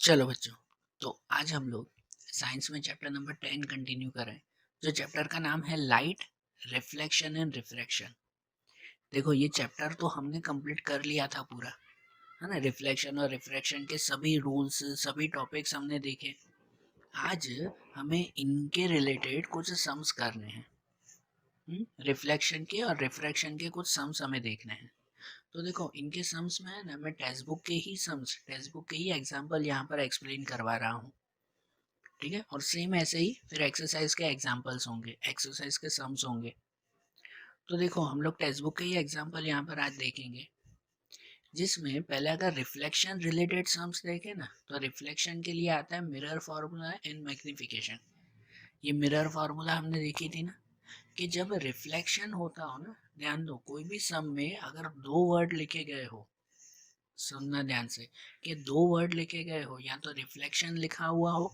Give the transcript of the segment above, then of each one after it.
चलो बच्चों, तो आज हम लोग साइंस में चैप्टर नंबर 10 कंटिन्यू करें। जो चैप्टर का नाम है लाइट, रिफ्लेक्शन एंड रिफ्रैक्शन। देखो, ये चैप्टर तो हमने कंप्लीट कर लिया था पूरा, है ना। रिफ्लेक्शन और रिफ्रैक्शन के सभी रूल्स, सभी टॉपिक्स हमने देखे। आज हमें इनके रिलेटेड कुछ सम्स करने हैं। रिफ्लेक्शन के और रिफ्रैक्शन के कुछ सम्स हमें देखने हैं। तो देखो, इनके सम्स में है ना, मैं टेक्स्ट बुक के ही एग्जाम्पल यहाँ पर एक्सप्लेन करवा रहा हूँ। ठीक है, और सेम ऐसे ही फिर एक्सरसाइज के एग्जांपल्स होंगे, एक्सरसाइज के सम्स होंगे। तो देखो, हम लोग टेक्स्ट बुक के ही एग्जांपल यहाँ पर आज देखेंगे, जिसमें पहले अगर रिफ्लेक्शन रिलेटेड सम्स देखें ना, तो रिफ्लेक्शन के लिए आता है मिरर फार्मूला एंड मैग्निफिकेशन। ये मिरर फार्मूला हमने देखी थी ना, कि जब रिफ्लेक्शन होता हो ना, ध्यान दो, कोई भी सम में अगर दो वर्ड लिखे गए हो, सुनना ध्यान से, कि दो वर्ड लिखे गए हो, या तो रिफ्लेक्शन लिखा हुआ हो,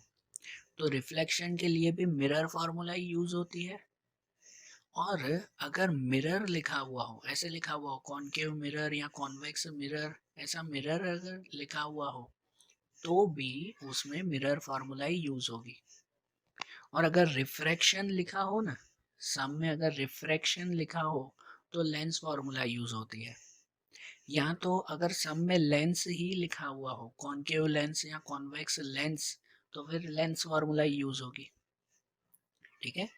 तो रिफ्लेक्शन के लिए भी मिरर फार्मूला यूज होती है। और अगर मिरर लिखा हुआ हो, ऐसे लिखा हुआ हो कॉनकेव मिरर या कॉन्वेक्स मिरर, ऐसा मिरर अगर लिखा हुआ हो तो भी उसमें मिरर फार्मूला ही यूज होगी। और अगर रिफ्रैक्शन लिखा हो ना, सम में अगर रिफ्रैक्शन लिखा हो तो लेंस फार्मूला यूज होती है। या तो अगर सम में लेंस ही लिखा हुआ हो, कॉनकेव लेंस या कॉन्वेक्स लेंस, तो फिर लेंस फार्मूला यूज होगी। ठीक है,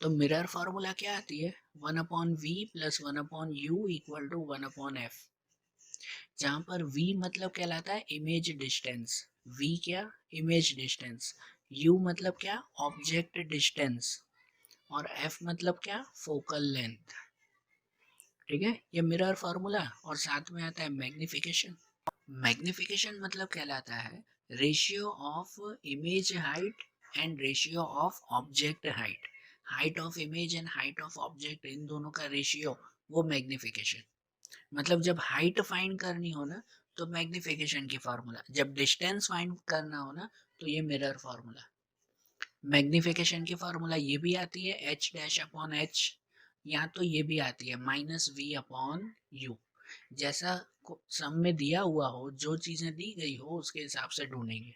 तो मिरर फार्मूला क्या आती है, 1/v plus 1/u equal to 1/f। जहां पर v मतलब कहलाता है इमेज डिस्टेंस, v क्या, इमेज डिस्टेंस, u मतलब क्या, ऑब्जेक्ट डिस्टेंस, और f मतलब क्या, फोकल लेंथ। ठीक है, ये मिरर फार्मूला। और साथ में आता है मैग्निफिकेशन। मैग्निफिकेशन मतलब कहलाता है ratio of image height and ratio of object height. Height of image and height of object, इन दोनों का रेशियो, वो मैग्निफिकेशन। मतलब जब हाइट फाइंड करनी हो ना, तो मैग्निफिकेशन की फार्मूला, जब डिस्टेंस फाइंड करना हो ना, तो ये मिरर फार्मूला। मैग्निफिकेशन की फार्मूला ये भी आती है h डैश अपॉन h, या तो ये भी आती है -v अपॉन u। जैसा सम में दिया हुआ हो, जो चीजें दी गई हो उसके हिसाब से ढूंढेंगे।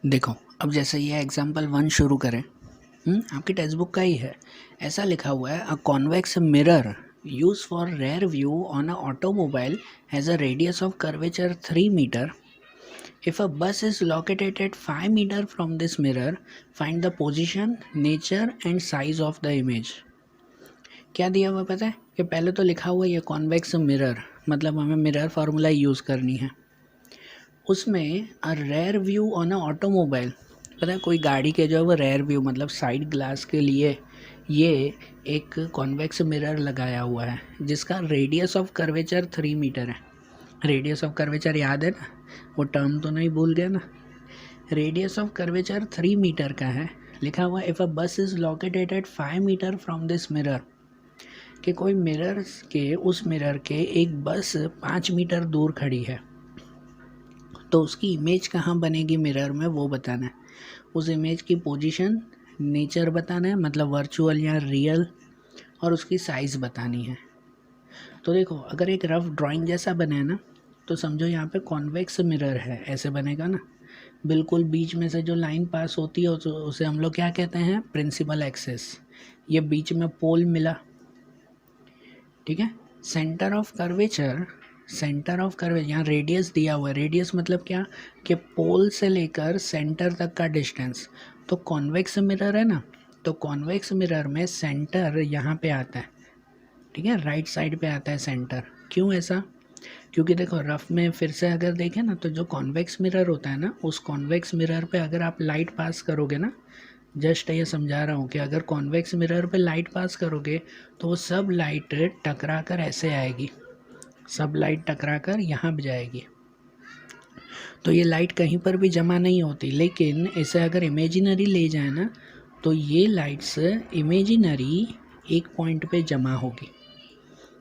देखो, अब जैसे ये एग्जांपल 1 शुरू करें, आपकी टेक्स्ट बुक का ही है। ऐसा लिखा हुआ है, a convex mirror use for rear view on a automobile has a radius of curvature 3 metre. If a bus is located at 5 meter from this mirror, find the position, nature and size of the image. क्या दिया हुआ पता है, कि पहले तो लिखा हुआ ये कॉन्वेक्स मिरर, मतलब हमें मिरर फार्मूला यूज़ करनी है। उसमें a rare view on a automobile, पता है कोई गाड़ी के जो है वो रेयर व्यू मतलब साइड ग्लास के लिए ये एक कॉन्वेक्स मिरर लगाया हुआ है, जिसका रेडियस ऑफ कर्वेचर 3 मीटर है। रेडियस ऑफ कर्वेचर याद है ना, वो टर्म तो नहीं भूल गया ना। रेडियस ऑफ कर्वेचर 3 मीटर का है। लिखा हुआ if a bus is located at 5 metre from this mirror, कि कोई मिरर के, उस मिरर के एक बस 5 मीटर दूर खड़ी है, तो उसकी इमेज कहाँ बनेगी मिरर में, वो बताना है। उस इमेज की पोजीशन, नेचर बताना है, मतलब वर्चुअल या रियल, और उसकी साइज़ बतानी है। तो देखो, अगर एक रफ ड्राइंग जैसा बने ना, तो समझो यहाँ पे कॉन्वेक्स मिरर है, ऐसे बनेगा ना। बिल्कुल बीच में से जो लाइन पास होती है उसे हम लोग क्या कहते हैं, प्रिंसिपल एक्सेस। ये बीच में पोल मिला, ठीक है। सेंटर ऑफ कर्वेचर, यहाँ रेडियस दिया हुआ है। रेडियस मतलब क्या, कि पोल से लेकर सेंटर तक का डिस्टेंस। तो कॉन्वेक्स मिरर है ना, तो कॉन्वेक्स मिरर में सेंटर यहाँ पे आता है, ठीक है, राइट साइड पे आता है सेंटर। क्यों ऐसा, क्योंकि देखो रफ में फिर से अगर देखें ना, तो जो कॉन्वेक्स मिरर होता है ना, उस कॉन्वेक्स मिरर पे अगर आप लाइट पास करोगे ना, जस्ट ये समझा रहा हूँ कि अगर कॉन्वेक्स मिरर पे लाइट पास करोगे तो वो सब लाइट टकरा कर ऐसे आएगी, सब लाइट टकरा कर यहाँ भी जाएगी। तो ये लाइट कहीं पर भी जमा नहीं होती, लेकिन इसे अगर इमेजिनरी ले जाए ना, तो ये लाइट्स इमेजिनरी एक पॉइंट पे जमा होगी,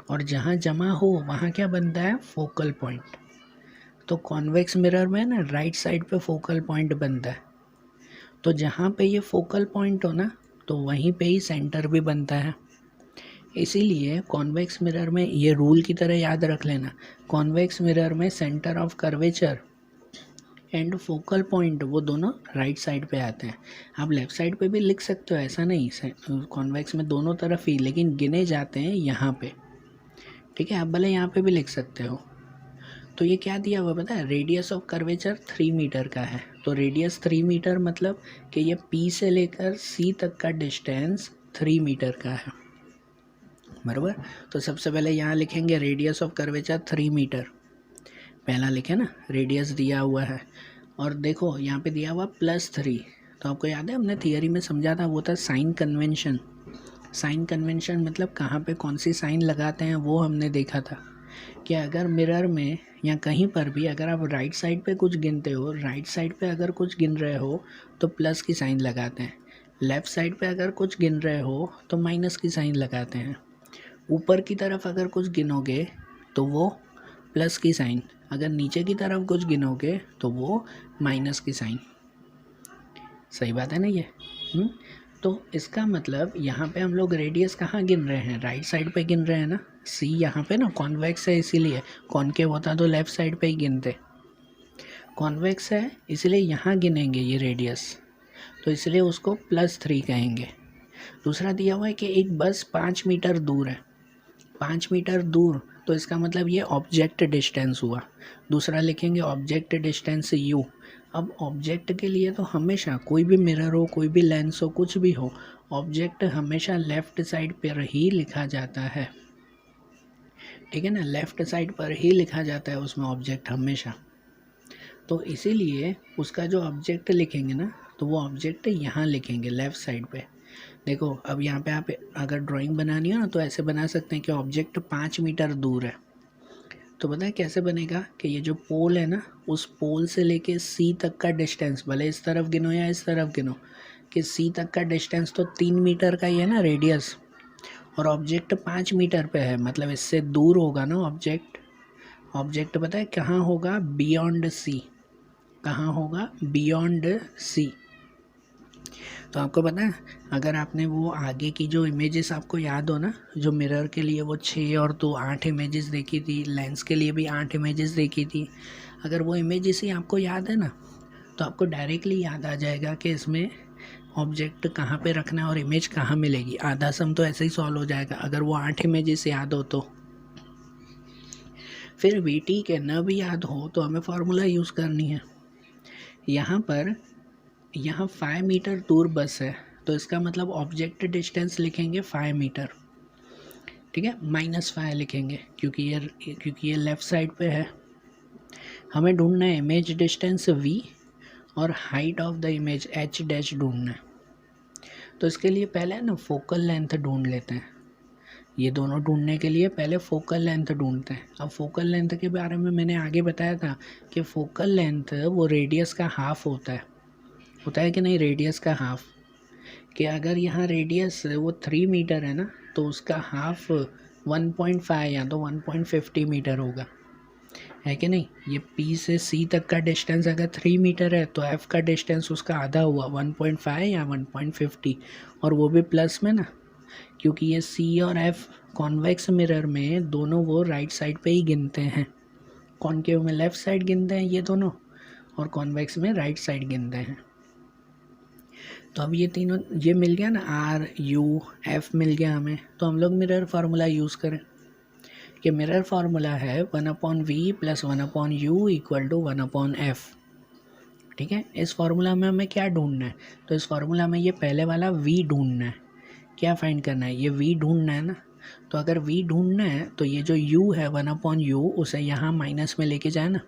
और जहाँ जमा हो वहाँ क्या बनता है, फोकल पॉइंट। तो कॉन्वेक्स मिरर में ना राइट साइड पे फोकल पॉइंट बनता है, तो जहाँ पे ये फोकल पॉइंट हो ना, तो वहीं पे ही सेंटर भी बनता है। इसीलिए कॉन्वेक्स मिरर में ये रूल की तरह याद रख लेना, कॉन्वेक्स मिरर में centre of curvature and focal point वो दोनों राइट साइड पे आते हैं। आप लेफ्ट साइड पे भी लिख सकते हो, ऐसा नहीं, कॉन्वेक्स में दोनों तरफ ही, लेकिन गिने जाते हैं यहाँ पे। ठीक है, आप भले यहाँ पे भी लिख सकते हो। तो ये क्या दिया हुआ पता है, रेडियस ऑफ कर्वेचर 3 मीटर का है। तो रेडियस 3 मीटर मतलब कि ये P से लेकर C तक का डिस्टेंस 3 मीटर का है, बराबर। तो सबसे पहले यहाँ लिखेंगे रेडियस ऑफ कर्वेचर 3 मीटर, पहला लिखे ना, रेडियस दिया हुआ है। और देखो यहाँ पे दिया हुआ +3। तो आपको याद है हमने थियरी में समझा था, वो था साइन कन्वेंशन। साइन कन्वेंशन मतलब कहाँ पे कौन सी साइन लगाते हैं वो हमने देखा था कि अगर मिरर में या कहीं पर भी अगर आप राइट साइड पे कुछ गिनते हो, राइट साइड पे अगर कुछ गिन रहे हो तो प्लस की साइन लगाते हैं, लेफ़्ट साइड पे अगर कुछ गिन रहे हो तो माइनस की साइन लगाते हैं, ऊपर की तरफ अगर कुछ गिनोगे तो वो प्लस की साइन, अगर नीचे की तरफ कुछ गिनोगे तो वो माइनस की साइन। सही बात है ना ये? तो इसका मतलब यहाँ पे हम लोग रेडियस कहाँ गिन रहे हैं, राइट साइड पे गिन रहे हैं ना। सी यहाँ पे ना कॉन्वेक्स है, इसीलिए, कॉनकेव होता तो लेफ़्ट साइड पे ही गिनते, कॉन्वेक्स है इसलिए यहाँ गिनेंगे ये रेडियस, तो इसलिए उसको +3 कहेंगे। दूसरा दिया हुआ है कि एक बस 5 मीटर दूर है, 5 मीटर दूर, तो इसका मतलब ये ऑब्जेक्ट डिस्टेंस हुआ। दूसरा लिखेंगे ऑब्जेक्ट डिस्टेंस u। अब ऑब्जेक्ट के लिए तो हमेशा कोई भी मिरर हो, कोई भी लेंस हो, कुछ भी हो, ऑब्जेक्ट हमेशा लेफ़्ट साइड पर ही लिखा जाता है। ठीक है ना, लेफ़्ट साइड पर ही लिखा जाता है उसमें ऑब्जेक्ट हमेशा। तो इसीलिए उसका जो ऑब्जेक्ट लिखेंगे ना, तो वो ऑब्जेक्ट यहाँ लिखेंगे लेफ़्ट साइड पे। देखो अब यहाँ पे आप अगर ड्राइंग बनानी हो ना तो ऐसे बना सकते हैं कि ऑब्जेक्ट 5 मीटर दूर है। तो पता है कैसे बनेगा कि ये जो पोल है ना, उस पोल से लेके सी तक का डिस्टेंस, भले इस तरफ गिनो या इस तरफ गिनो, कि सी तक का डिस्टेंस तो 3 मीटर का ही है ना रेडियस, और ऑब्जेक्ट 5 मीटर पे है, मतलब इससे दूर होगा ना ऑब्जेक्ट। ऑब्जेक्ट पता है कहाँ होगा, बियॉन्ड सी। कहाँ होगा, बियॉन्ड सी। तो आपको पता है, अगर आपने वो आगे की जो इमेजेस आपको याद हो ना, जो मिरर के लिए वो 6 और 2 8 इमेजेस देखी थी, लेंस के लिए भी 8 इमेजेस देखी थी, अगर वो इमेजेस ही आपको याद है ना, तो आपको डायरेक्टली याद आ जाएगा कि इसमें ऑब्जेक्ट कहाँ पे रखना है और इमेज कहाँ मिलेगी। आधा सम तो ऐसे ही सॉल्व हो जाएगा अगर वो 8 इमेजेस याद हो तो। फिर भी ठीक है, न भी याद हो तो हमें फार्मूला यूज़ करनी है। यहाँ पर 5 मीटर दूर बस है, तो इसका मतलब ऑब्जेक्ट डिस्टेंस लिखेंगे 5 मीटर। ठीक है, -5 लिखेंगे क्योंकि ये लेफ़्ट साइड पे है। हमें ढूंढना है इमेज डिस्टेंस v और height of the image h' ढूंढना है। तो इसके लिए पहले ना फोकल लेंथ ढूंढ लेते हैं। ये दोनों ढूंढने के लिए पहले फोकल लेंथ ढूंढते हैं। अब फोकल लेंथ के बारे में मैंने आगे बताया था कि फोकल लेंथ वो रेडियस का हाफ होता है कि नहीं, रेडियस का हाफ। कि अगर यहाँ रेडियस वो 3 मीटर है ना, तो उसका हाफ 1.5 या तो 1.50 मीटर होगा, है कि नहीं। ये P से C तक का डिस्टेंस अगर 3 मीटर है तो F का डिस्टेंस उसका आधा हुआ 1.5 या 1.50, और वो भी प्लस में ना, क्योंकि ये C और F कॉन्वेक्स मिरर में दोनों वो राइट साइड पे ही गिनते हैं। कॉनकेव में लेफ़्ट साइड गिनते हैं ये दोनों, और कॉन्वेक्स में राइट साइड गिनते हैं। तो अब ये तीनों ये मिल गया ना, R U F मिल गया हमें। तो हम लोग मिरर फार्मूला यूज़ करें कि मिरर फार्मूला है 1/v + 1/u = 1/f। ठीक है, इस फार्मूला में हमें क्या ढूंढना है, तो इस फार्मूला में ये पहले वाला v ढूंढना है। क्या फाइंड करना है, ये v ढूंढना है ना। तो अगर v ढूंढना है तो ये जो u है 1/u उसे यहाँ माइनस में लेके जाए ना,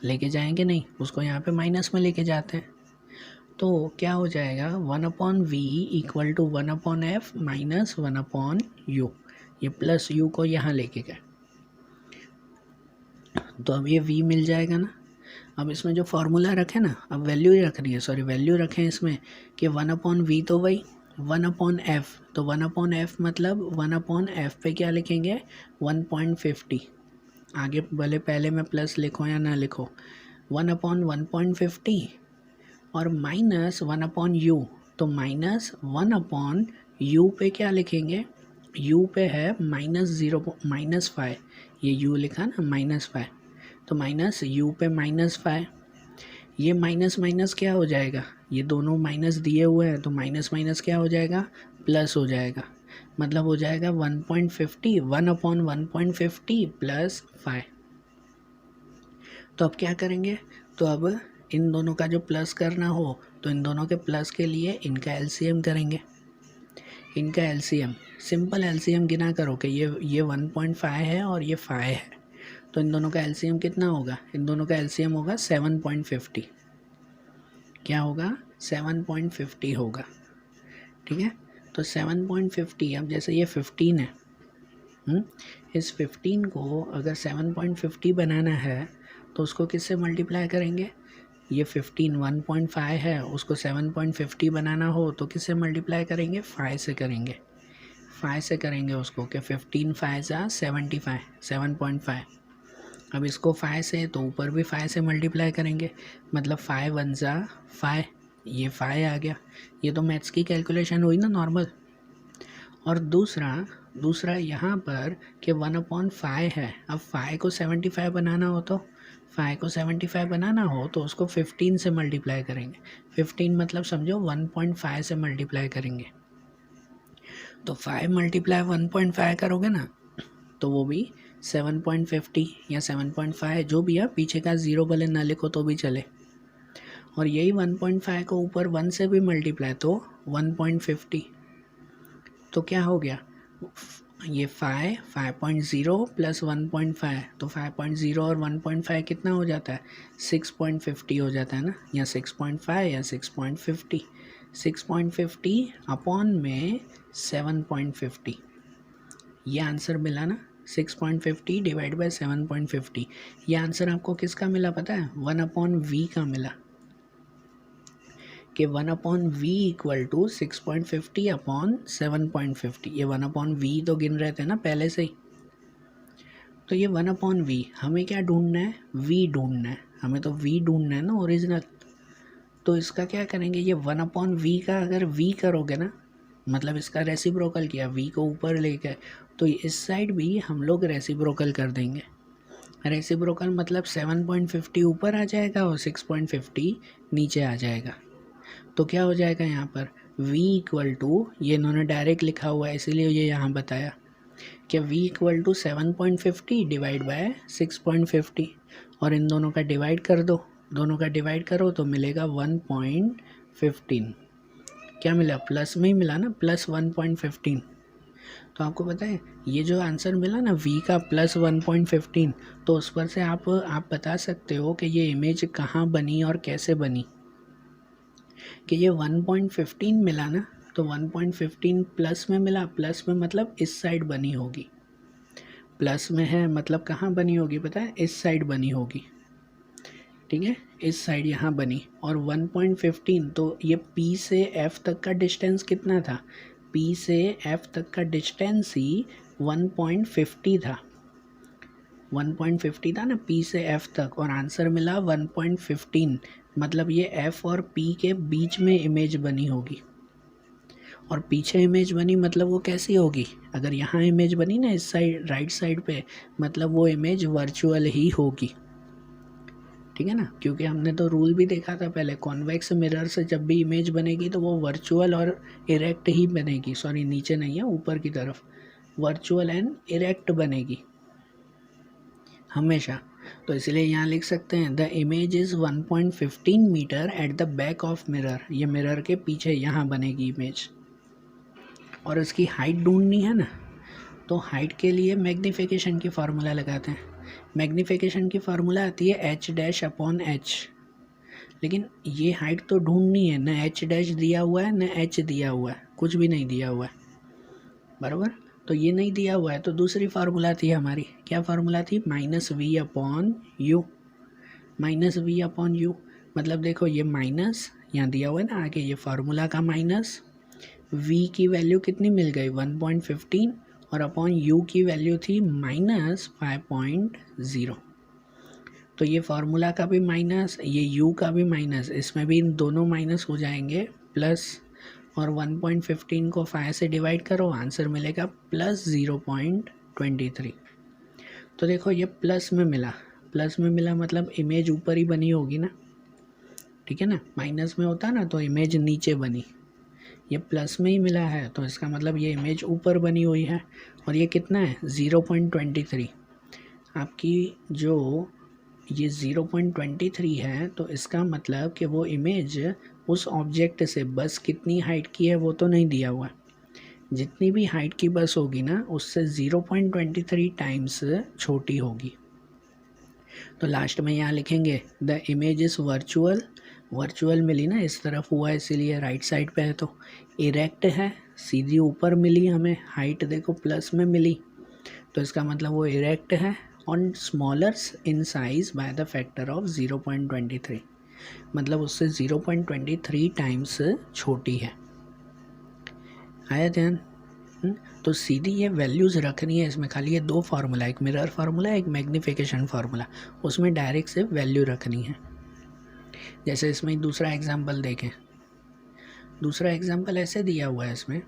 लेके जाएंगे नहीं, उसको यहाँ पे माइनस में लेके जाते हैं। तो क्या हो जाएगा, 1/v = 1/f - 1/u। ये प्लस u को यहाँ लेके गए, तो अब ये v मिल जाएगा ना। अब इसमें जो फार्मूला रखे ना, अब वैल्यू ही रखनी है, सॉरी वैल्यू रखें इसमें कि 1/v तो वही 1/f, तो 1/f मतलब 1/f पे क्या लिखेंगे 1.50। आगे भले पहले में प्लस लिखो या ना लिखो, 1/1.50 और -1/u, तो -1/u पे क्या लिखेंगे, u पे है -5, ये u लिखा ना -5, तो -u पे -5, ये माइनस माइनस क्या हो जाएगा, ये दोनों माइनस दिए हुए हैं तो माइनस माइनस क्या हो जाएगा, प्लस हो जाएगा। मतलब हो जाएगा 1.50, 1/1.50 प्लस 5। तो अब क्या करेंगे, तो अब इन दोनों का जो प्लस करना हो तो इन दोनों के प्लस के लिए इनका एलसीएम करेंगे। इनका एलसीएम, सिंपल एलसीएम गिना करो कि ये 1.5 है और ये 5 है, तो इन दोनों का एलसीएम कितना होगा, इन दोनों का एलसीएम होगा 7.50। क्या होगा, 7.50 होगा। ठीक है, तो 7.50, अब जैसे ये 15 है, इस 15 को अगर 7.50 बनाना है तो उसको किससे मल्टीप्लाई करेंगे, ये 15 1.5 है, उसको 7.50 बनाना हो तो किससे मल्टीप्लाई करेंगे, 5 से करेंगे। 5 से करेंगे उसको, कि 15 5 जा 75, 7.5। अब इसको 5 से, तो ऊपर भी 5 से मल्टीप्लाई करेंगे, मतलब 5 1 जा 5, ये 5 आ गया। ये तो मैथ्स की कैलकुलेशन हुई ना नॉर्मल। और दूसरा यहाँ पर कि 1/5 है, अब 5 को 75 बनाना हो तो 5 को 75 बनाना हो तो उसको 15 से मल्टीप्लाई करेंगे। 15 मतलब समझो 1.5 से मल्टीप्लाई करेंगे। तो 5 मल्टीप्लाई 1.5 करोगे ना तो वो भी 7.50 या 7.5 जो भी है, पीछे का ज़ीरो भले ना लिखो तो भी चले। और यही 1.5 को ऊपर 1 से भी मल्टीप्लाई तो 1.50, तो क्या हो गया, ये 5.0 प्लस 1.5, तो 5.0 और 1.5 कितना हो जाता है, 6.50 हो जाता है ना, या 6.5 या 6.50, 6.50 अपॉन में 7.50, ये आंसर मिला ना, 6.50 डिवाइड बाय 7.50। ये आंसर आपको किसका मिला पता है, 1/v का मिला, कि 1/v इक्वल टू 6.50 अपॉन 7.50। ये 1/v तो गिन रहे थे ना पहले से ही, तो ये 1/v हमें क्या ढूंढना है, v ढूंढना है, हमें तो v ढूंढना है ना ओरिजिनल। तो इसका क्या करेंगे, ये 1/v का अगर v करोगे ना, मतलब इसका रेसिप्रोकल किया, v को ऊपर लेकर, तो इस साइड भी हम लोग रेसिप्रोकल कर देंगे। रेसिप्रोकल मतलब 7.50 ऊपर आ जाएगा और 6.50 नीचे आ जाएगा। तो क्या हो जाएगा यहाँ पर, v इक्वल टू, ये इन्होंने डायरेक्ट लिखा हुआ है इसीलिए ये यहाँ बताया कि v equal to 7.50 divide by 6.50, और इन दोनों का डिवाइड कर दो, दोनों का डिवाइड करो तो मिलेगा 1.15। क्या मिला, प्लस में ही मिला ना, प्लस 1.15। तो आपको पता है ये जो आंसर मिला ना v का प्लस 1.15, तो उस पर से आप बता सकते हो कि ये इमेज कहाँ बनी और कैसे बनी। कि ये 1.15 मिला ना, तो 1.15 प्लस में मिला, प्लस में मतलब इस साइड बनी होगी, प्लस में है मतलब कहाँ बनी होगी पता है, इस साइड बनी होगी। ठीक है, इस साइड यहाँ बनी। और 1.15 तो ये P से F तक का डिस्टेंस कितना था, P से F तक का डिस्टेंस ही 1.50 था, 1.50 था ना P से F तक, और आंसर मिला 1.15, मतलब ये F और P के बीच में इमेज बनी होगी। और पीछे इमेज बनी मतलब वो कैसी होगी, अगर यहाँ इमेज बनी ना इस साइड राइट साइड पे, मतलब वो इमेज वर्चुअल ही होगी। ठीक है ना, क्योंकि हमने तो रूल भी देखा था पहले, कॉन्वेक्स मिरर से जब भी इमेज बनेगी तो वो वर्चुअल और इरेक्ट ही बनेगी, सॉरी नीचे नहीं है ऊपर की तरफ, वर्चुअल एंड इरेक्ट बनेगी हमेशा। तो इसलिए यहाँ लिख सकते हैं the image is 1.15 metre at the back of mirror, ये मिरर के पीछे यहाँ बनेगी इमेज। और इसकी हाइट ढूंढनी है ना, तो हाइट के लिए मैग्नीफिकेशन की फार्मूला लगाते हैं। मैग्नीफिकेशन की फार्मूला आती है h'/h, लेकिन ये हाइट तो ढूंढनी है, न h' दिया हुआ है न h दिया हुआ है, कुछ भी नहीं दिया हुआ है, बराबर। तो ये नहीं दिया हुआ है तो दूसरी फार्मूला थी हमारी, क्या फार्मूला थी, -v/u, -v/u। मतलब देखो ये माइनस यहाँ दिया हुआ है ना आगे, ये फार्मूला का माइनस, v की वैल्यू कितनी मिल गई 1.15, और अपॉन u की वैल्यू थी -5.0। तो ये फार्मूला का भी माइनस, ये u का भी माइनस, इसमें भी इन दोनों माइनस हो जाएंगे प्लस, और 1.15 को 5 से डिवाइड करो, आंसर मिलेगा प्लस 0.23। तो देखो ये प्लस में मिला, प्लस में मिला मतलब इमेज ऊपर ही बनी होगी ना, ठीक है ना, माइनस में होता ना तो इमेज नीचे बनी, ये प्लस में ही मिला है तो इसका मतलब ये इमेज ऊपर बनी हुई है। और ये कितना है 0.23 आपकी, जो ये 0.23 है तो इसका मतलब कि वो इमेज उस ऑब्जेक्ट से बस कितनी हाइट की है वो तो नहीं दिया हुआ, जितनी भी हाइट की बस होगी ना उससे 0.23 टाइम्स छोटी होगी। तो लास्ट में यहाँ लिखेंगे the image is virtual, virtual मिली ना इस तरफ हुआ इसीलिए राइट साइड पे है, तो इरेक्ट है सीधी ऊपर मिली हमें, हाइट देखो प्लस में मिली तो इसका मतलब वो इरेक्ट है, on smaller in size by the factor of 0.23, मतलब उससे 0.23 टाइम्स छोटी है। आया ध्यान? तो सीधी ये वैल्यूज़ रखनी है इसमें, खाली ये दो फार्मूला, एक मिरर फार्मूला एक मैग्निफिकेशन फार्मूला, उसमें डायरेक्ट से वैल्यू रखनी है। जैसे इसमें दूसरा एग्जांपल देखें, दूसरा एग्जांपल ऐसे दिया हुआ है इसमें,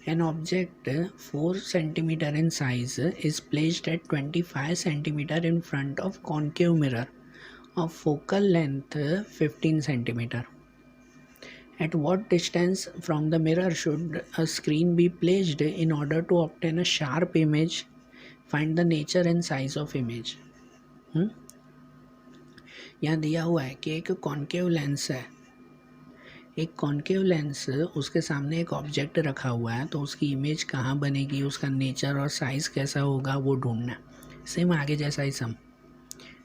an object 4 cm in size is placed at 25 cm in front of concave mirror of focal length 15 cm. At what distance from the mirror should a screen be placed in order to obtain a sharp image? Find the nature and size of image. यहाँ दिया हुआ है कि एक concave lens है, एक concave lens, उसके सामने एक ऑब्जेक्ट रखा हुआ है तो उसकी इमेज कहाँ बनेगी, उसका नेचर और साइज़ कैसा होगा वो ढूंढना। सेम आगे जैसा ही सम,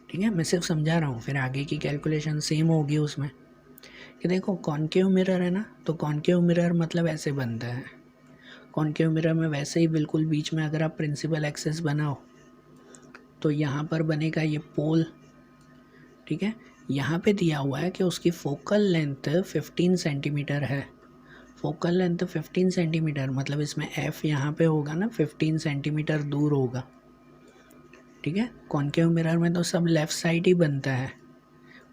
ठीक है, मैं सिर्फ समझा रहा हूँ, फिर आगे की कैलकुलेशन सेम होगी उसमें। कि देखो कॉन्केव मिरर है ना, तो कॉन्केव मिरर मतलब ऐसे बनता है, कॉन्केव मिरर में वैसे ही बिल्कुल बीच में अगर आप प्रिंसिपल एक्सेस बनाओ तो यहाँ पर बनेगा ये पोल, ठीक है। यहाँ पे दिया हुआ है कि उसकी फोकल लेंथ 15 सेंटीमीटर है, फोकल लेंथ 15 सेंटीमीटर मतलब इसमें एफ यहाँ पे होगा ना 15 सेंटीमीटर दूर होगा, ठीक है। कॉन्केव मिरर में तो सब लेफ़्ट साइड ही बनता है,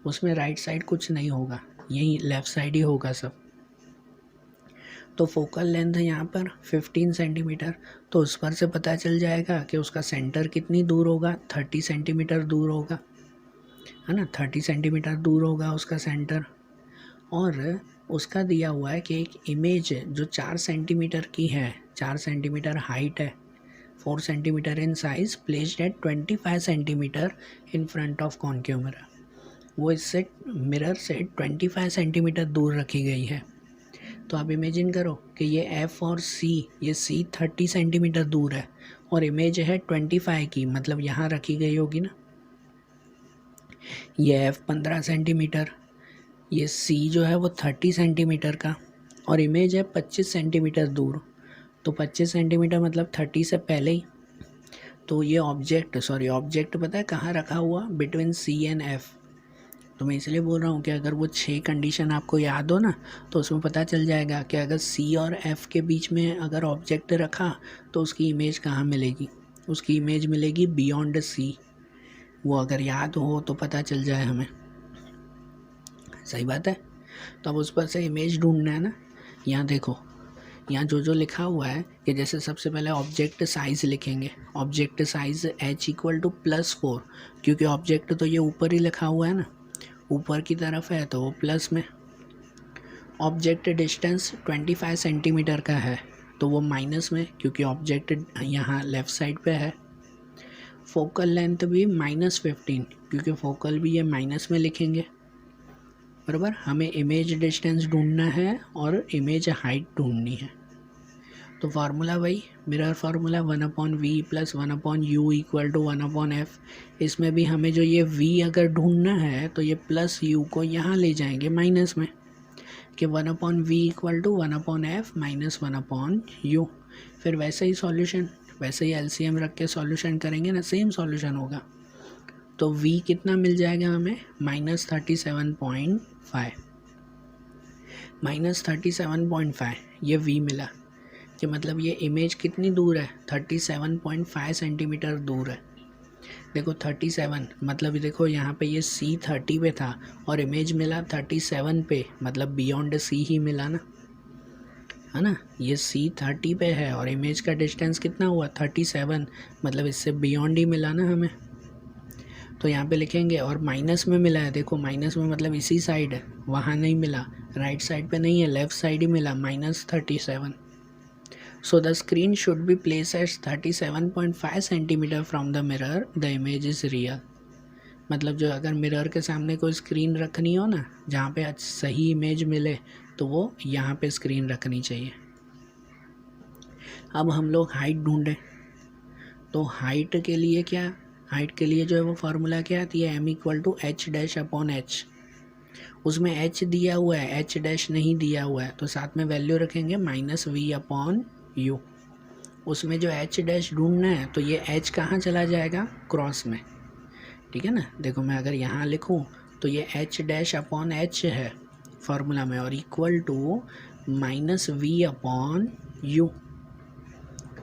उसमें राइट साइड कुछ नहीं होगा, यही लेफ़्ट साइड ही होगा सब। तो फोकल लेंथ यहाँ पर 15 सेंटीमीटर, तो उस पर से पता चल जाएगा कि उसका सेंटर कितनी दूर होगा, 30 सेंटीमीटर दूर होगा, है ना, 30 सेंटीमीटर दूर होगा उसका सेंटर। और उसका दिया हुआ है कि एक इमेज जो 4 सेंटीमीटर की है, 4 सेंटीमीटर हाइट है, 4 centimetre in size, placed at 25 centimetre in front of concave mirror, वो इससे मिरर से 25 सेंटीमीटर दूर रखी गई है। तो आप इमेजिन करो कि ये एफ़ और सी, ये सी 30 सेंटीमीटर दूर है और इमेज है 25 की, मतलब यहाँ रखी गई होगी ना, ये एफ़ 15 सेंटीमीटर, ये सी जो है वो 30 सेंटीमीटर का और इमेज है 25 सेंटीमीटर दूर, तो 25 सेंटीमीटर मतलब 30 से पहले ही। तो ये ऑब्जेक्ट पता है कहाँ रखा हुआ, बिटवीन सी एंड एफ़। तो मैं इसलिए बोल रहा हूँ कि अगर वो 6 कंडीशन आपको याद हो ना तो उसमें पता चल जाएगा कि अगर सी और एफ़ के बीच में अगर ऑब्जेक्ट रखा तो उसकी इमेज कहाँ मिलेगी, उसकी इमेज मिलेगी बियॉन्ड सी, वो अगर याद हो तो पता चल जाए हमें, सही बात है। तो अब उस पर से इमेज ढूंढना है ना। यहाँ देखो, यहाँ जो लिखा हुआ है कि जैसे सबसे पहले ऑब्जेक्ट साइज़ लिखेंगे, object size h equal to +4, क्योंकि ऑब्जेक्ट तो ये ऊपर ही लिखा हुआ है ना, ऊपर की तरफ है तो वो प्लस में। ऑब्जेक्ट डिस्टेंस 25 सेंटीमीटर का है तो वो माइनस में, क्योंकि ऑब्जेक्ट यहाँ लेफ़्ट साइड पे है। फोकल लेंथ भी -15, क्योंकि फोकल भी ये माइनस में लिखेंगे, बराबर। हमें इमेज डिस्टेंस ढूंढना है और इमेज हाइट ढूंढनी है। तो फार्मूला वही mirror formula 1/v + 1/u = 1/f। इसमें भी हमें जो ये v अगर ढूंढना है तो ये प्लस u को यहाँ ले जाएंगे माइनस में, कि 1/v = 1/f - 1/u। फिर वैसे ही सॉल्यूशन, वैसे ही एलसीएम रख के सॉल्यूशन करेंगे ना, सेम सॉल्यूशन होगा। तो v कितना मिल जाएगा हमें, -37.5, -37.5 ये v मिला, कि मतलब ये इमेज कितनी दूर है, 37.5 सेंटीमीटर दूर है। देखो 37 मतलब देखो यहाँ पे ये C 30 पे था और इमेज मिला 37 पे, मतलब बियॉन्ड C ही मिला ना, है ना। ये C 30 पे है और इमेज का डिस्टेंस कितना हुआ 37, मतलब इससे बियॉन्ड ही मिला ना हमें। तो यहाँ पे लिखेंगे, और माइनस में मिला है, देखो माइनस में मतलब इसी साइड है, वहाँ नहीं मिला, राइट साइड पे नहीं है, लेफ्ट साइड ही मिला, -37. So the screen should be place at 37.5 centimetre from the mirror, the image is real. मतलब जो अगर मिरर के सामने कोई स्क्रीन रखनी हो ना, जहाँ पे सही इमेज मिले, तो वो यहाँ पे स्क्रीन रखनी चाहिए. अब हम लोग हाइट ढूंढें, तो हाइट के लिए क्या, हाइट के लिए जो है वो फार्मूला क्या आती है, m=h'/h. उसमें h दिया हुआ है, h' नहीं दिया हुआ है, तो साथ में वैल्यू रखेंगे -v/u. उसमें जो h' ढूंढना है, तो ये h कहाँ चला जाएगा, क्रॉस में. ठीक है ना. देखो मैं अगर यहाँ लिखूँ तो ये h'/h है फार्मूला में, और इक्वल टू -v/u.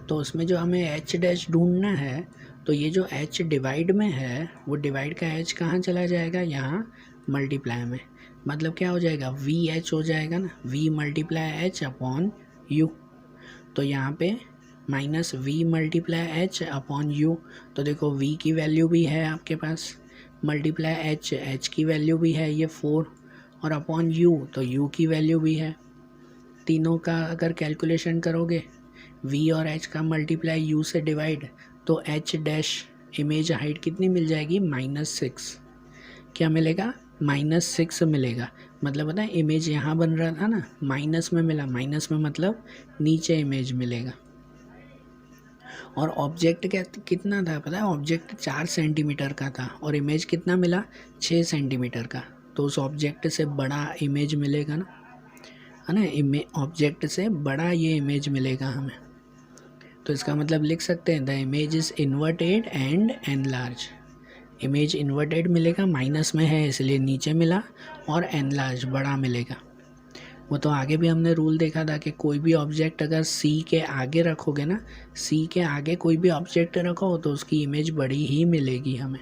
तो उसमें जो हमें h' ढूंढना है, तो ये जो h डिवाइड में है, वो डिवाइड का h कहाँ चला जाएगा, यहाँ मल्टीप्लाई में. मतलब क्या हो जाएगा, VH हो जाएगा ना, V × H/U. तो यहाँ पे -V × H/U. तो देखो V की वैल्यू भी है आपके पास, मल्टीप्लाई H की वैल्यू भी है, ये 4, और अपॉन U, तो U की वैल्यू भी है. तीनों का अगर कैलकुलेशन करोगे, V और H का मल्टीप्लाई U से डिवाइड, तो H' इमेज हाइट कितनी मिल जाएगी, -6. क्या मिलेगा, -6 मिलेगा. मतलब पता है इमेज यहाँ बन रहा था ना, माइनस में मिला, माइनस में मतलब नीचे इमेज मिलेगा. और ऑब्जेक्ट कितना था पता है, ऑब्जेक्ट 4 सेंटीमीटर का था, और इमेज कितना मिला, 6 सेंटीमीटर का. तो उस ऑब्जेक्ट से बड़ा इमेज मिलेगा ना, है ना, ऑब्जेक्ट से बड़ा ये इमेज मिलेगा हमें. तो इसका मतलब लिख सकते हैं, the image is inverted and enlarge. Image inverted मिलेगा, माइनस में है इसलिए नीचे मिला, और एनलार्ज बड़ा मिलेगा. वो तो आगे भी हमने रूल देखा था कि कोई भी ऑब्जेक्ट अगर C के आगे रखोगे ना, C के आगे कोई भी ऑब्जेक्ट रखो तो उसकी इमेज बड़ी ही मिलेगी हमें.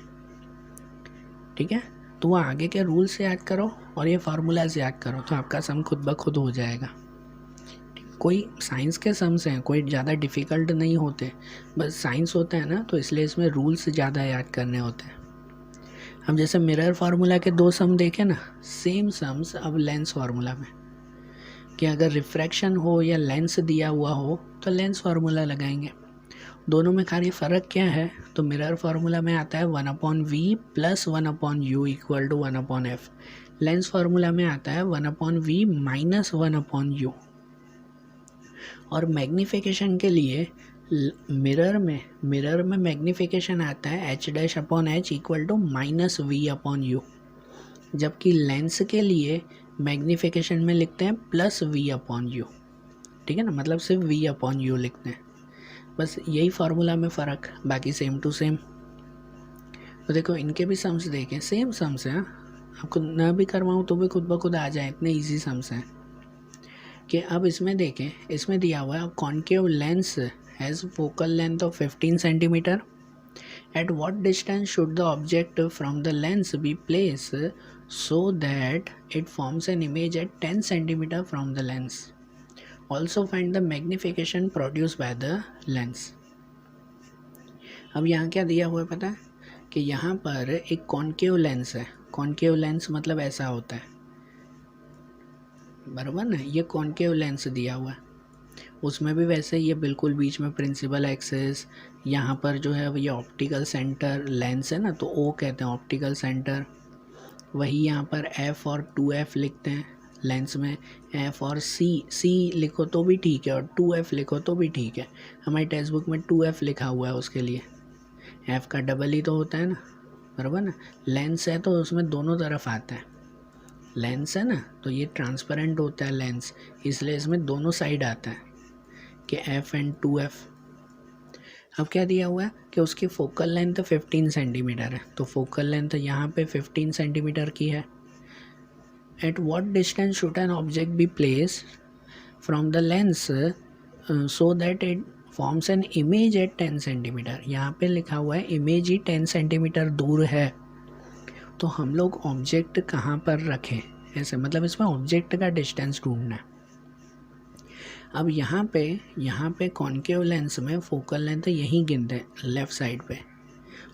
ठीक है. तो वो आगे के रूल से याद करो और ये फार्मूला से याद करो, तो आपका सम खुद ब खुद हो जाएगा. कोई साइंस के सम्स हैं, कोई ज़्यादा डिफ़िकल्ट नहीं होते, बस साइंस होता है ना, तो इसलिए इसमें रूल्स ज़्यादा याद करने होते हैं. हम जैसे मिरर फार्मूला के 2 सम देखें ना, सेम सम्स अब लेंस फार्मूला में, कि अगर रिफ्रैक्शन हो या लेंस दिया हुआ हो तो लेंस फार्मूला लगाएंगे. दोनों में खाली फ़र्क क्या है, तो मिरर फार्मूला में आता है 1/v + 1/u = 1/f. Lens formula में आता है 1/v - 1/u. और मैग्नीफिकेशन के लिए मिरर में मैग्नीफिकेशन आता है h'/h = -v/u. जबकि लेंस के लिए मैग्नीफिकेशन में लिखते हैं +v/u. ठीक है ना, मतलब सिर्फ v/u लिखते हैं. बस यही फार्मूला में फ़र्क, बाकी सेम टू सेम. तो देखो इनके भी सम्स देखें, सेम सम्स हैं. आपको ना भी करवाऊँ तो भी खुद ब खुद आ जाए, इतने ईजी सम्स हैं. कि अब इसमें देखें, इसमें दिया हुआ है concave lens has focal length of 15 centimetre. At what distance should the object from the lens be placed so that it forms an image at 10 cm from the lens? Also find the magnification produced by the lens. अब यहाँ क्या दिया हुआ है पता है, कि यहाँ पर एक कॉन्केव लेंस है. कॉन्केव लेंस मतलब ऐसा होता है, बराबर ना, ये कॉन्केव लेंस दिया हुआ है. उसमें भी वैसे ये बिल्कुल बीच में प्रिंसिपल एक्सिस, यहाँ पर जो है ये ऑप्टिकल सेंटर लेंस है ना, तो O कहते हैं ऑप्टिकल सेंटर. वही यहाँ पर F और 2F लिखते हैं लेंस में. F और C लिखो तो भी ठीक है, और 2F लिखो तो भी ठीक है. हमारी टेक्स्ट बुक में 2F लिखा हुआ है, उसके लिए F का डबल ही तो होता है ना, बराबर ना. लेंस है तो उसमें दोनों तरफ आता है. लेंस है ना, तो ये ट्रांसपेरेंट होता है लेंस, इसलिए इसमें दोनों साइड आता है कि F एंड 2F. अब क्या दिया हुआ है कि उसकी फोकल लेंथ 15 सेंटीमीटर है, तो फोकल लेंथ यहाँ पे 15 सेंटीमीटर की है. At what distance should an object be placed from the lens so that it forms an image at 10 centimetre. यहाँ पे लिखा हुआ है इमेज ही 10 सेंटीमीटर दूर है, तो हम लोग ऑब्जेक्ट कहाँ पर रखें, ऐसे मतलब इसमें ऑब्जेक्ट का डिस्टेंस ढूंढना है. अब यहाँ पे कॉन्केव लेंस में फोकल लेंथ यहीं गिनते हैं लेफ़्ट साइड पे,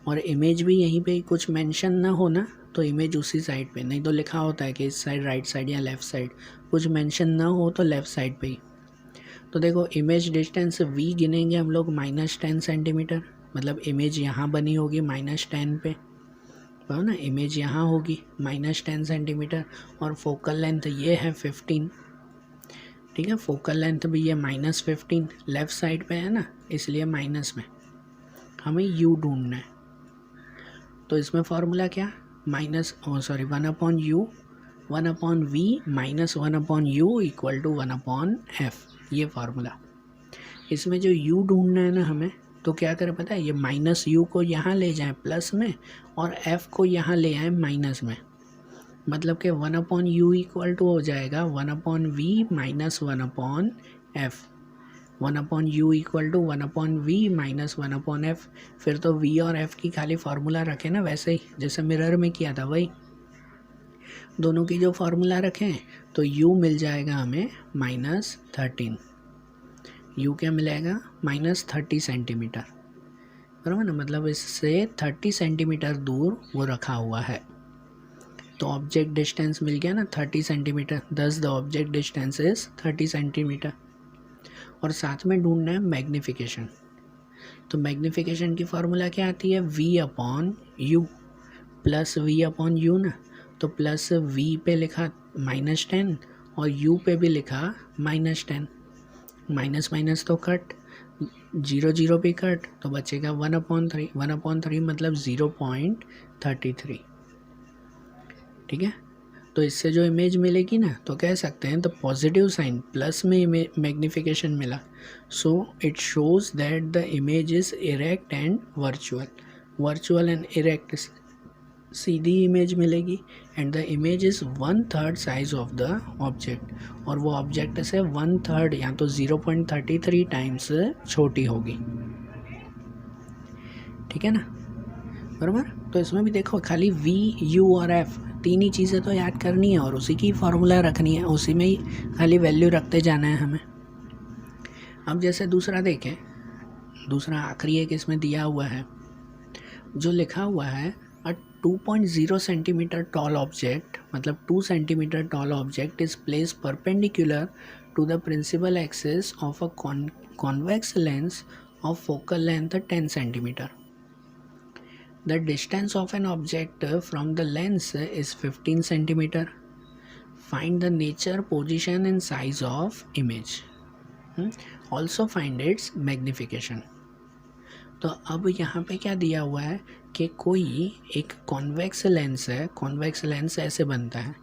और इमेज भी यहीं पे कुछ मेंशन ना हो ना तो इमेज उसी साइड पे, नहीं तो लिखा होता है कि इस साइड राइट साइड या लेफ़्ट साइड, कुछ मेंशन ना हो तो लेफ़्ट साइड पे ही। तो देखो इमेज डिस्टेंस v गिनेंगे हम लोग -10 सेंटीमीटर, मतलब इमेज यहाँ बनी होगी -10 पे, तो ना इमेज यहाँ होगी -10 सेंटीमीटर, और फोकल लेंथ ये है 15, ठीक है। फोकल लेंथ भी ये -15 लेफ़्ट साइड पे है ना, इसलिए माइनस में हमें u ढूंढना है। तो इसमें फॉर्मूला क्या, -1/u 1/v -1/u = 1/f, ये फार्मूला। इसमें जो u ढूंढना है ना हमें, तो क्या करें पता है, ये -u को यहाँ ले जाएं प्लस में और f को यहाँ ले आएं माइनस में, मतलब कि 1/u = हो जाएगा 1/v - 1/f, 1/u = 1/v - 1/f। फिर तो v और f की खाली फार्मूला रखें ना, वैसे ही जैसे मिरर में किया था वही, दोनों की जो फार्मूला रखें तो u मिल जाएगा हमें -13, u क्या मिलेगा -30 सेंटीमीटर, बराबर ना, मतलब इससे 30 सेंटीमीटर दूर वो रखा हुआ है। तो ऑब्जेक्ट डिस्टेंस मिल गया ना 30 सेंटीमीटर, दस the object distance is 30 centimetre. और साथ में ढूंढना है मैग्नीफिकेशन। तो मैग्नीफिकेशन की फार्मूला क्या आती है, v/u प्लस v/u ना, तो प्लस v पे लिखा -10 और u पे भी लिखा -10, माइनस माइनस तो कट, 0 0 भी कट, तो बचेगा 1/3, 1/3 मतलब 0.33, ठीक है। तो इससे जो इमेज मिलेगी ना, तो कह सकते हैं तो पॉजिटिव साइन प्लस में मैग्नीफिकेशन मिला, so it shows that the image is erect and virtual and erect, सीधी इमेज मिलेगी, and the image is 1/3 size of the object, और वो ऑब्जेक्ट से 1/3 या तो 0.33 टाइम्स छोटी होगी, ठीक है ना, बराबर। तो इसमें भी देखो खाली v, u और f तीन ही चीज़ें तो याद करनी है और उसी की फार्मूला रखनी है, उसी में ही खाली वैल्यू रखते जाना है हमें। अब जैसे दूसरा देखें, दूसरा आखिरी एक इसमें दिया हुआ है, जो लिखा हुआ है 2.0 सेंटीमीटर टॉल ऑब्जेक्ट, मतलब 2 centimetre tall object is place perpendicular to the principal axis of a convex lens of focal length 10 centimetre. The distance of an object from the lens is 15 centimeter. Find the nature, position and size of image. Also find its magnification. तो अब यहाँ पे क्या दिया हुआ है कि कोई एक कॉन्वेक्स लेंस है, कॉन्वेक्स लेंस ऐसे बनता है,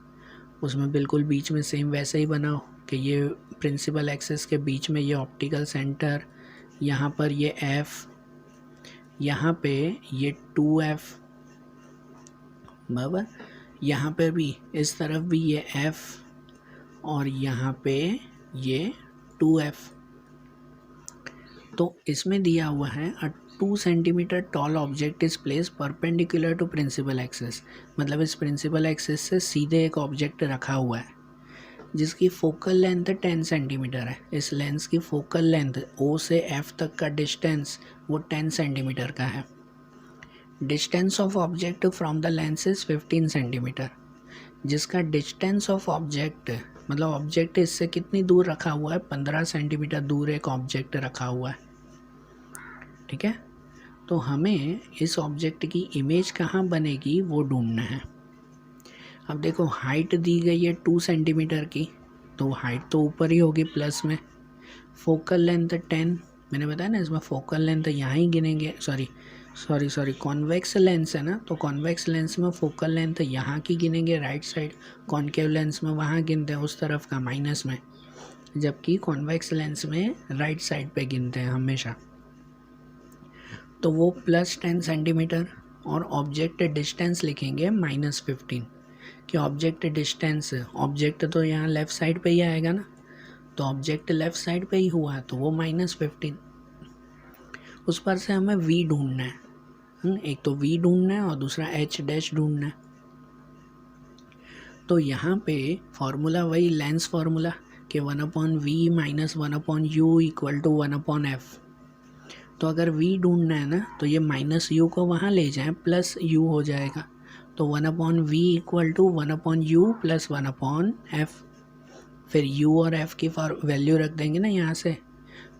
उसमें बिल्कुल बीच में सेम वैसे ही बनाओ कि ये प्रिंसिपल एक्सिस के बीच में ये ऑप्टिकल सेंटर, यहाँ पर ये f, यहाँ पे ये 2f, बराबर, यहाँ पे भी इस तरफ भी ये f और यहाँ पे ये 2f। तो इसमें दिया हुआ है 2 centimetre tall object is place perpendicular to principal axis, मतलब इस प्रिंसिपल एक्सिस से सीधे एक ऑब्जेक्ट रखा हुआ है जिसकी फोकल लेंथ 10 सेंटीमीटर है। इस लेंस की फोकल लेंथ O से F तक का डिस्टेंस वो 10 सेंटीमीटर का है। Distance of object from the lens is 15 centimetre, जिसका डिस्टेंस ऑफ ऑब्जेक्ट मतलब ऑब्जेक्ट इससे कितनी दूर रखा हुआ है, 15 सेंटीमीटर दूर एक ऑब्जेक्ट रखा हुआ है, ठीक है। तो हमें इस ऑब्जेक्ट की इमेज कहाँ बनेगी वो ढूंढना है। अब देखो हाइट दी गई है 2 सेंटीमीटर की, तो हाइट तो ऊपर ही होगी प्लस में, फोकल लेंथ 10, मैंने बताया ना इसमें फोकल लेंथ यहाँ ही गिनेंगे, सॉरी कॉन्वेक्स लेंस है ना, तो कॉन्वेक्स लेंस में फोकल लेंथ यहाँ की गिनेंगे राइट साइड, कॉन्केव लेंस में वहाँ गिनते हैं उस तरफ का माइनस में, जबकि कॉन्वेक्स लेंस में राइट साइड पे गिनते हैं हमेशा। तो वो +10 सेंटीमीटर और ऑब्जेक्ट डिस्टेंस लिखेंगे -15, कि ऑब्जेक्ट डिस्टेंस, ऑब्जेक्ट तो यहाँ लेफ़्ट साइड पे ही आएगा ना, तो ऑब्जेक्ट लेफ़्ट साइड पे ही हुआ तो वो -15, उस पर से हमें v ढूंढना है, एक तो v ढूंढना है और दूसरा h' ढूंढना है। तो यहाँ पे फॉर्मूला वही लेंस फार्मूला कि 1/v - 1/u = 1/f। तो अगर v ढूंढना है ना तो ये माइनस यू को वहाँ ले जाएं, प्लस यू हो जाएगा। तो 1/v equal to 1/u plus 1/f। फिर u और f की वैल्यू रख देंगे ना यहाँ से,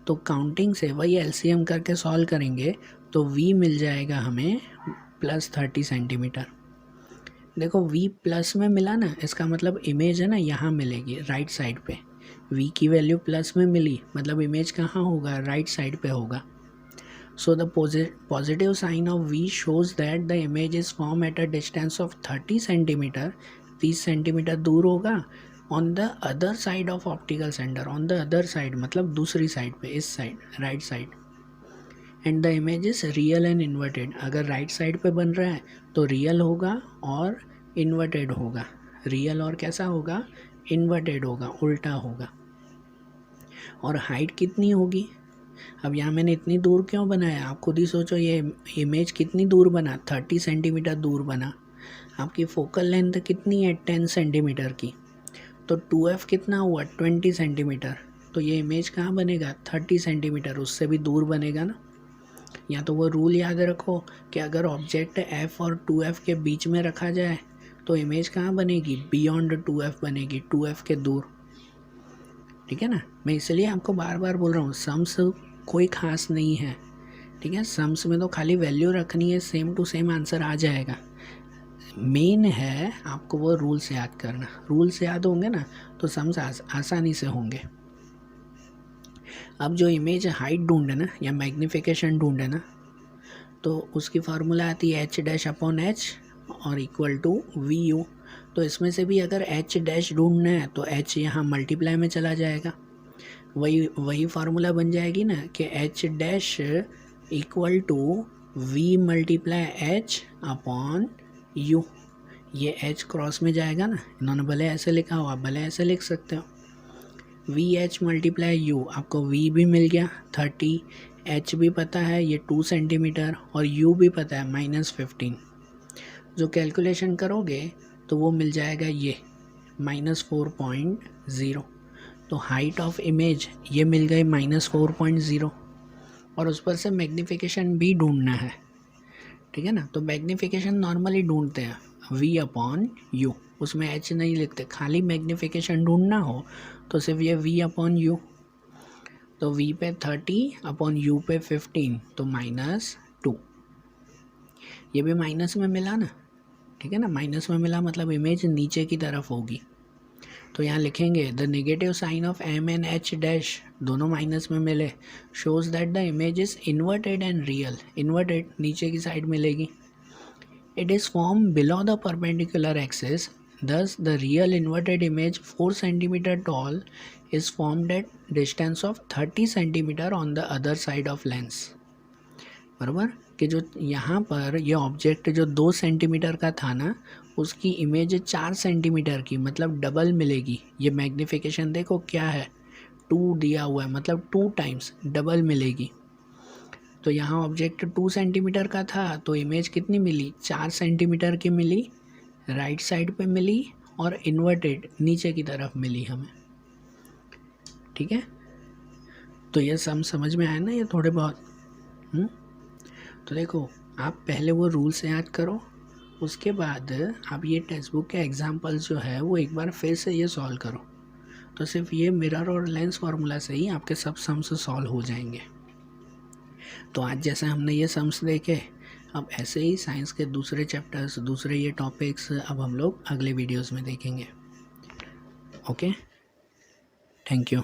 तो काउंटिंग से वही एलसीएम करके सॉल्व करेंगे तो v मिल जाएगा हमें +30 सेंटीमीटर। देखो v प्लस में मिला ना, इसका मतलब इमेज है ना यहाँ मिलेगी राइट साइड पे। v की वैल्यू प्लस में मिली मतलब इमेज कहाँ होगा, राइट साइड पे होगा। So the positive sign of v shows that the image is form at a distance of 30 centimetre, 30 centimetre दूर होगा, on the other side of optical centre. On the other side मतलब दूसरी side पे, इस side, right side. And the image is real and inverted. अगर right side पे बन रहा है तो रियल होगा और इन्वर्टेड होगा। रियल और कैसा होगा, इन्वर्टेड होगा, उल्टा होगा। और हाइट कितनी होगी, अब यहाँ मैंने इतनी दूर क्यों बनाया, आप खुद ही सोचो ये इमेज कितनी दूर बना, 30 सेंटीमीटर दूर बना। आपकी फोकल लेंथ कितनी है, 10 सेंटीमीटर की, तो 2f कितना हुआ, 20 सेंटीमीटर। तो ये इमेज कहाँ बनेगा, 30 सेंटीमीटर, उससे भी दूर बनेगा ना। या तो वो रूल याद रखो कि अगर ऑब्जेक्ट f और 2f के बीच में रखा जाए तो इमेज कहाँ बनेगी, बियॉन्ड 2f बनेगी, 2f के दूर। ठीक है ना, मैं इसलिए आपको बार बार बोल रहा हूँ सम्स कोई खास नहीं है। ठीक है, सम्स में तो खाली वैल्यू रखनी है, सेम टू सेम आंसर आ जाएगा। मेन है आपको वो रूल्स याद करना। रूल्स याद होंगे ना तो सम्स आसानी से होंगे। अब जो इमेज हाइट ढूंढे ना या मैग्निफिकेशन ढूंढे ना, तो उसकी फार्मूला आती है h'/h और इक्वल टू vu। तो इसमें से भी अगर h' ढूंढना है तो h यहाँ मल्टीप्लाई में चला जाएगा, वही फार्मूला बन जाएगी ना कि h' equal to v multiply h/u। ये h क्रॉस में जाएगा ना, इन्होंने भले ऐसे लिखा हो, आप भले ऐसे लिख सकते हो। VH मल्टीप्लाई u, आपको v भी मिल गया 30, h भी पता है ये 2 सेंटीमीटर और u भी पता है -15। जो कैलकुलेशन करोगे तो वो मिल जाएगा ये -4.0। तो हाइट ऑफ इमेज ये मिल गई -4.0 और उस पर से मैग्नीफिकेशन भी ढूंढना है। ठीक है ना, तो मैग्नीफिकेशन नॉर्मली ढूंढते हैं v/u, उसमें h नहीं लिखते। खाली मैग्नीफिकेशन ढूंढना हो तो सिर्फ ये v/u। तो v पे 30/u पे 15 तो -2। ये भी माइनस में मिला ना, ठीक है ना, माइनस में मिला मतलब इमेज नीचे की तरफ होगी। तो यहाँ लिखेंगे the negative sign of m and h' दोनों माइनस में मिले shows that the image is inverted and real. Inverted नीचे की साइड मिलेगी। It is form below the perpendicular axis, thus the real inverted image 4 cm tall is formed at distance of 30 cm on the other side of lens। बराबर कि जो यहाँ पर ये object जो 2 सेंटीमीटर का था ना, उसकी इमेज 4 सेंटीमीटर की, मतलब डबल मिलेगी। ये मैग्नीफिकेशन देखो क्या है, 2 दिया हुआ है, मतलब 2 टाइम्स डबल मिलेगी। तो यहाँ ऑब्जेक्ट 2 सेंटीमीटर का था तो इमेज कितनी मिली, 4 सेंटीमीटर की मिली, राइट साइड पे मिली और इन्वर्टेड नीचे की तरफ मिली हमें। ठीक है, तो ये सम समझ में आया ना ये थोड़े बहुत। तो देखो आप पहले वो रूल्स याद करो, उसके बाद आप ये टेक्स्ट बुक के एग्जाम्पल्स जो है वो एक बार फिर से ये सॉल्व करो। तो सिर्फ ये मिरर और लेंस फार्मूला से ही आपके सब सम्स सॉल्व हो जाएंगे। तो आज जैसे हमने ये सम्स देखे, अब ऐसे ही साइंस के दूसरे चैप्टर्स, दूसरे ये टॉपिक्स अब हम लोग अगले वीडियोस में देखेंगे। Okay, thank you.